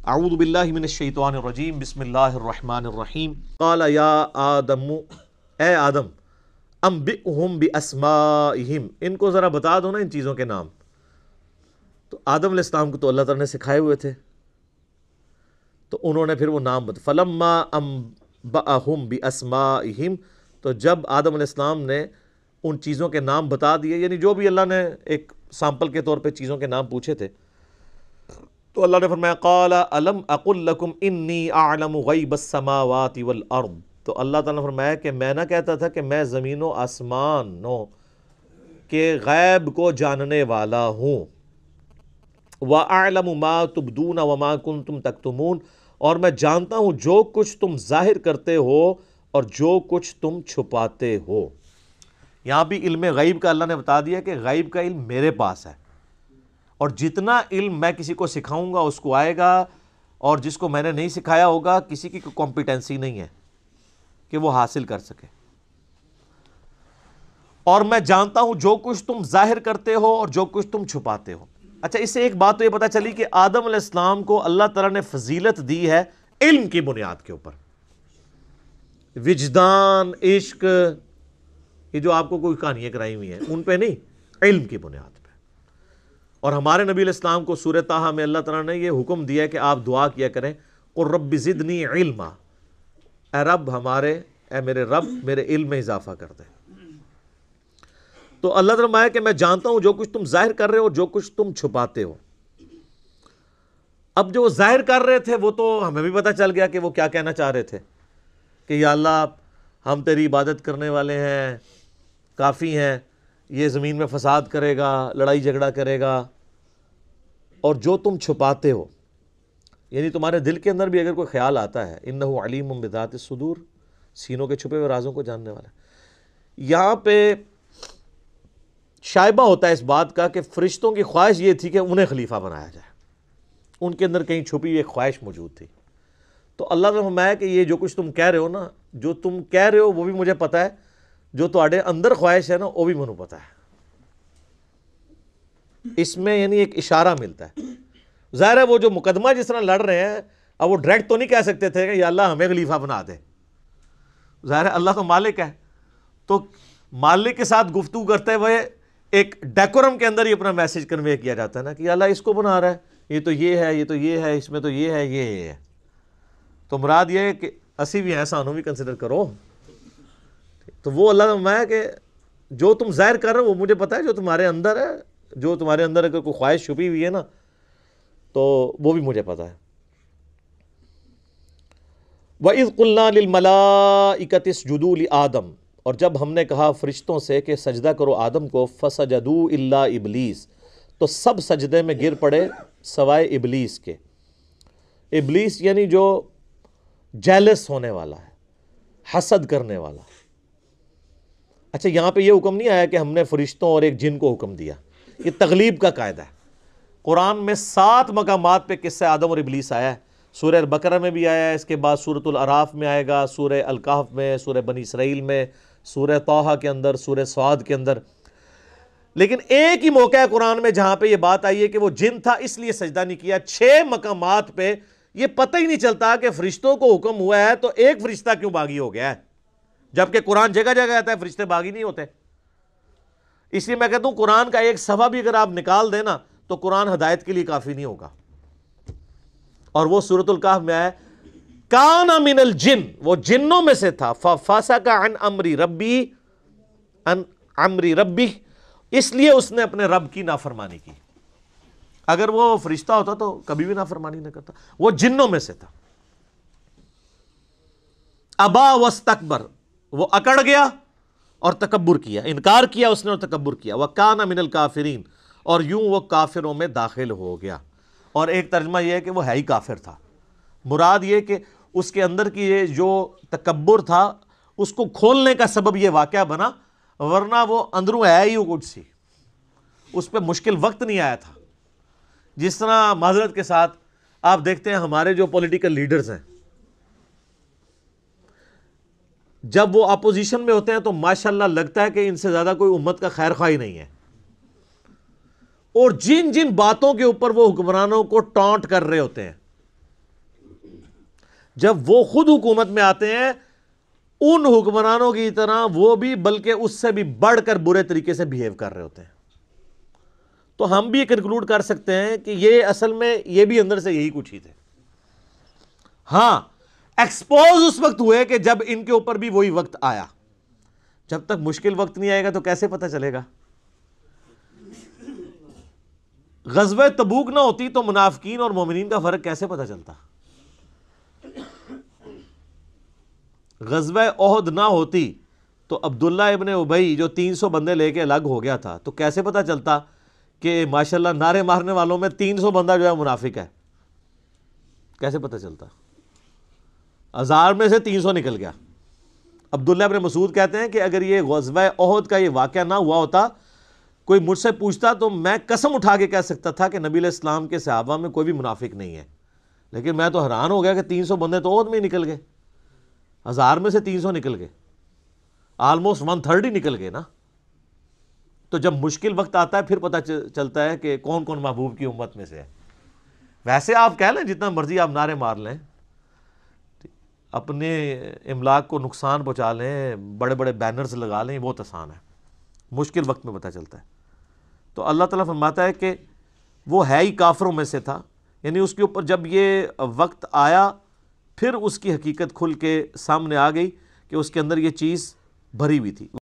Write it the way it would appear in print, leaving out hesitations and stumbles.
اعوذ باللہ من الشیطان الرجیم بسم اللہ الرحمن الرحیم قال یا آدم اے آدم انبئہم باسمائہم ان کو ذرا بتا دو نا ان چیزوں کے نام. تو آدم علیہ السلام کو تو اللہ تعالیٰ نے سکھائے ہوئے تھے تو انہوں نے پھر وہ نام بتا. فلما انبئہم باسمائہم تو جب آدم علیہ السلام نے ان چیزوں کے نام بتا دیے، یعنی جو بھی اللہ نے ایک سیمپل کے طور پہ چیزوں کے نام پوچھے تھے، تو اللہ نے فرمایا قال الم اقل لکم انی اعلم غیب السماوات والارض. تو اللہ تعالیٰ نے فرمایا کہ میں نہ کہتا تھا کہ میں زمین و آسمانوں کے غیب کو جاننے والا ہوں. وَأَعْلَمُ مَا تُبْدُونَ وَمَا كُنْتُمْ تَكْتُمُونَ اور میں جانتا ہوں جو کچھ تم ظاہر کرتے ہو اور جو کچھ تم چھپاتے ہو. یہاں بھی علم غیب کا اللہ نے بتا دیا کہ غیب کا علم میرے پاس ہے، اور جتنا علم میں کسی کو سکھاؤں گا اس کو آئے گا، اور جس کو میں نے نہیں سکھایا ہوگا کسی کی کمپیٹنسی نہیں ہے کہ وہ حاصل کر سکے. اور میں جانتا ہوں جو کچھ تم ظاہر کرتے ہو اور جو کچھ تم چھپاتے ہو. اچھا، اس سے ایک بات تو یہ پتہ چلی کہ آدم علیہ السلام کو اللہ تعالیٰ نے فضیلت دی ہے علم کی بنیاد کے اوپر. وجدان، عشق، یہ جو آپ کو کوئی کہانیاں کرائی ہوئی ہیں ان پہ نہیں، علم کی بنیاد پہ. اور ہمارے نبی علیہ السلام کو سورہ طٰہٰ میں اللہ تعالیٰ نے یہ حکم دیا ہے کہ آپ دعا کیا کریں قل رب زدنی علما، اے رب ہمارے، اے میرے رب میرے علم میں اضافہ کر دے. تو اللہ تعالیٰ نے فرمایا کہ میں جانتا ہوں جو کچھ تم ظاہر کر رہے ہو اور جو کچھ تم چھپاتے ہو. اب جو ظاہر کر رہے تھے وہ تو ہمیں بھی پتہ چل گیا کہ وہ کیا کہنا چاہ رہے تھے کہ یا اللہ ہم تیری عبادت کرنے والے ہیں، کافی ہیں، یہ زمین میں فساد کرے گا، لڑائی جھگڑا کرے گا. اور جو تم چھپاتے ہو، یعنی تمہارے دل کے اندر بھی اگر کوئی خیال آتا ہے، انہ علیم بذات الصدور، سینوں کے چھپے ہوئے رازوں کو جاننے والا. یہاں پہ شائبہ ہوتا ہے اس بات کا کہ فرشتوں کی خواہش یہ تھی کہ انہیں خلیفہ بنایا جائے، ان کے اندر کہیں چھپی ہوئی ایک خواہش موجود تھی. تو اللہ نے فرمایا کہ یہ جو کچھ تم کہہ رہے ہو نا، جو تم کہہ رہے ہو وہ بھی مجھے پتہ ہے، جو تواڈے اندر خواہش ہے نا وہ بھی مجھے پتہ ہے. اس میں یعنی ایک اشارہ ملتا ہے. ظاہر ہے وہ جو مقدمہ جس طرح لڑ رہے ہیں، اب وہ ڈائریکٹ تو نہیں کہہ سکتے تھے کہ یا اللہ ہمیں خلیفہ بنا دے. ظاہر ہے اللہ تو مالک ہے، تو مالک کے ساتھ گفتگو کرتے ہوئے ایک ڈیکورم کے اندر ہی اپنا میسج کنوے کیا جاتا ہے نا کہ یا اللہ اس کو بنا رہا ہے، یہ تو یہ ہے، یہ تو یہ ہے، اس میں تو یہ ہے، یہ ہے. تو مراد یہ ہے کہ اسی بھی ہیں، سانوں بھی کنسیڈر کرو. تو وہ اللہ نے فرمایا کہ جو تم ظاہر کر رہے ہو وہ مجھے پتہ ہے، جو تمہارے اندر ہے، جو تمہارے اندر اگر کوئی خواہش چھپی ہوئی ہے نا تو وہ بھی مجھے پتہ ہے. وَإِذْ قُلْنَا لِلْمَلَائِكَةِ اسْجُدُوا لِآدَمَ اور جب ہم نے کہا فرشتوں سے کہ سجدہ کرو آدم کو، فَسَجَدُوا إِلَّا إِبْلِيسَ تو سب سجدے میں گر پڑے سوائے ابلیس کے. ابلیس یعنی جو جیلس ہونے والا ہے، حسد کرنے والا. اچھا، یہاں پہ یہ حکم نہیں آیا کہ ہم نے فرشتوں اور ایک جن کو حکم دیا، یہ تغلیب کا قاعدہ ہے. قرآن میں 7 مقامات پہ قصہ آدم اور ابلیس آیا ہے. سورہ البقرہ میں بھی آیا ہے، اس کے بعد سورۃ الاعراف میں آئے گا، سورہ الکہف میں، سورہ بنی اسرائیل میں، سورہ طٰہٰ کے اندر، سورہ صاد کے اندر. لیکن ایک ہی موقع ہے قرآن میں جہاں پہ یہ بات آئی ہے کہ وہ جن تھا اس لیے سجدہ نہیں کیا. 6 مقامات پہ یہ پتہ ہی نہیں چلتا کہ فرشتوں کو حکم ہوا ہے تو ایک فرشتہ کیوں باغی ہو گیا ہے، جبکہ قرآن جگہ جگہ آتا ہے فرشتے باغی نہیں ہوتے. اس لیے میں کہتا ہوں قرآن کا ایک صفحہ بھی اگر آپ نکال دیں نا تو قرآن ہدایت کے لیے کافی نہیں ہوگا. اور وہ سورۃ الکہف میں آیا کان من الجن، وہ جنوں میں سے تھا، ففسق عن امر ربی اس لیے اس نے اپنے رب کی نافرمانی کی. اگر وہ فرشتہ ہوتا تو کبھی بھی نافرمانی نہ کرتا، وہ جنوں میں سے تھا. ابا واستکبر، وہ اکڑ گیا اور تکبر کیا، انکار کیا اس نے اور تکبر کیا. وکان من الکافرین اور یوں وہ کافروں میں داخل ہو گیا. اور ایک ترجمہ یہ ہے کہ وہ ہے ہی کافر تھا. مراد یہ کہ اس کے اندر کی یہ جو تکبر تھا اس کو کھولنے کا سبب یہ واقعہ بنا، ورنہ وہ اندروں ہے ہی کچھ سی، اس پہ مشکل وقت نہیں آیا تھا. جس طرح معذرت کے ساتھ آپ دیکھتے ہیں ہمارے جو پولیٹیکل لیڈرز ہیں، جب وہ اپوزیشن میں ہوتے ہیں تو ماشاءاللہ لگتا ہے کہ ان سے زیادہ کوئی امت کا خیر خواہ ہی نہیں ہے. اور جن جن باتوں کے اوپر وہ حکمرانوں کو ٹانٹ کر رہے ہوتے ہیں، جب وہ خود حکومت میں آتے ہیں ان حکمرانوں کی طرح وہ بھی بلکہ اس سے بھی بڑھ کر برے طریقے سے بیہیو کر رہے ہوتے ہیں. تو ہم بھی کنکلوڈ کر سکتے ہیں کہ یہ اصل میں یہ بھی اندر سے یہی کچھ ہی تھے. ہاں ایکسپوز اس وقت ہوئے کہ جب ان کے اوپر بھی وہی وقت آیا. جب تک مشکل وقت نہیں آئے گا تو کیسے پتہ چلے گا؟ غزوہ تبوک نہ ہوتی تو منافقین اور مومنین کا فرق کیسے پتہ چلتا؟ غزوہ احد نہ ہوتی تو عبداللہ ابن ابی جو 300 بندے لے کے الگ ہو گیا تھا تو کیسے پتہ چلتا کہ ماشاءاللہ نعرے مارنے والوں میں 300 بندہ جو ہے منافق ہے؟ کیسے پتہ چلتا؟ 1000 میں سے 300 نکل گیا. عبداللہ ابن مسعود کہتے ہیں کہ اگر یہ غزوہ احد کا یہ واقعہ نہ ہوا ہوتا، کوئی مجھ سے پوچھتا تو میں قسم اٹھا کے کہہ سکتا تھا کہ نبی علیہ السلام کے صحابہ میں کوئی بھی منافق نہیں ہے. لیکن میں تو حیران ہو گیا کہ 300 بندے تو احد میں ہی نکل گئے، 1000 میں سے 300 نکل گئے، آلموسٹ 1/3 ہی نکل گئے نا. تو جب مشکل وقت آتا ہے پھر پتہ چلتا ہے کہ کون کون محبوب کی امت میں سے ہے. ویسے آپ کہہ لیں جتنا مرضی آپ نعرے مار لیں، اپنے املاک کو نقصان پہنچا لیں، بڑے بڑے بینرز لگا لیں، بہت آسان ہے. مشکل وقت میں پتہ چلتا ہے. تو اللہ تعالیٰ فرماتا ہے کہ وہ ہے ہی کافروں میں سے تھا، یعنی اس کے اوپر جب یہ وقت آیا پھر اس کی حقیقت کھل کے سامنے آ گئی کہ اس کے اندر یہ چیز بھری ہوئی تھی.